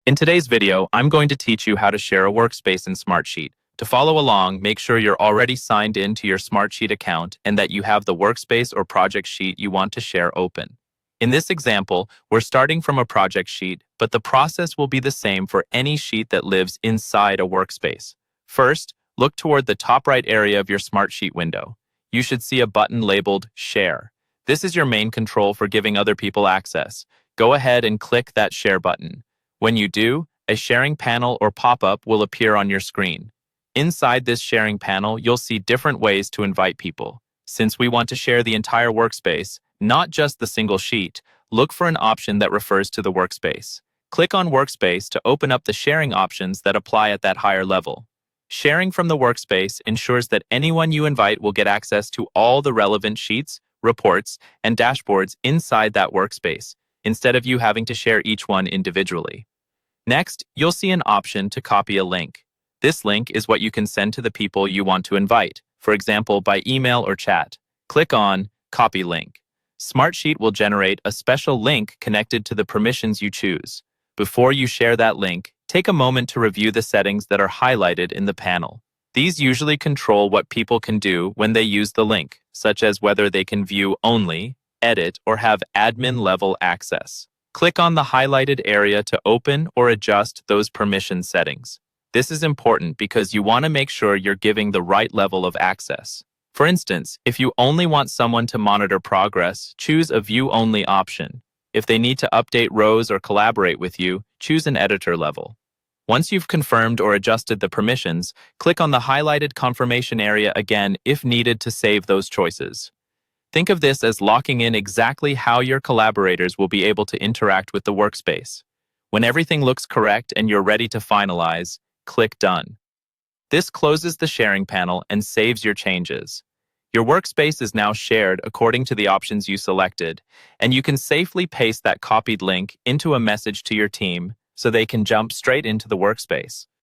In today's video, I'm going to teach you how to share a workspace in Smartsheet. To follow along, make sure you're already signed in to your Smartsheet account and that you have the workspace or project sheet you want to share open. In this example, we're starting from a project sheet, but the process will be the same for any sheet that lives inside a workspace. First, look toward the top right area of your Smartsheet window. You should see a button labeled Share. This is your main control for giving other people access. Go ahead and click that Share button. When you do, a sharing panel or pop-up will appear on your screen. Inside this sharing panel, you'll see different ways to invite people. Since we want to share the entire workspace, not just the single sheet, look for an option that refers to the workspace. Click on Workspace to open up the sharing options that apply at that higher level. Sharing from the workspace ensures that anyone you invite will get access to all the relevant sheets, reports, and dashboards inside that workspace, instead of you having to share each one individually. Next, you'll see an option to copy a link. This link is what you can send to the people you want to invite, for example, by email or chat. Click on Copy Link. Smartsheet will generate a special link connected to the permissions you choose. Before you share that link, take a moment to review the settings that are highlighted in the panel. These usually control what people can do when they use the link, such as whether they can view only, edit, or have admin-level access. Click on the highlighted area to open or adjust those permission settings. This is important because you want to make sure you're giving the right level of access. For instance, if you only want someone to monitor progress, choose a View Only option. If they need to update rows or collaborate with you, choose an editor level. Once you've confirmed or adjusted the permissions, click on the highlighted confirmation area again if needed to save those choices. Think of this as locking in exactly how your collaborators will be able to interact with the workspace. When everything looks correct and you're ready to finalize, click Done. This closes the sharing panel and saves your changes. Your workspace is now shared according to the options you selected, and you can safely paste that copied link into a message to your team so they can jump straight into the workspace.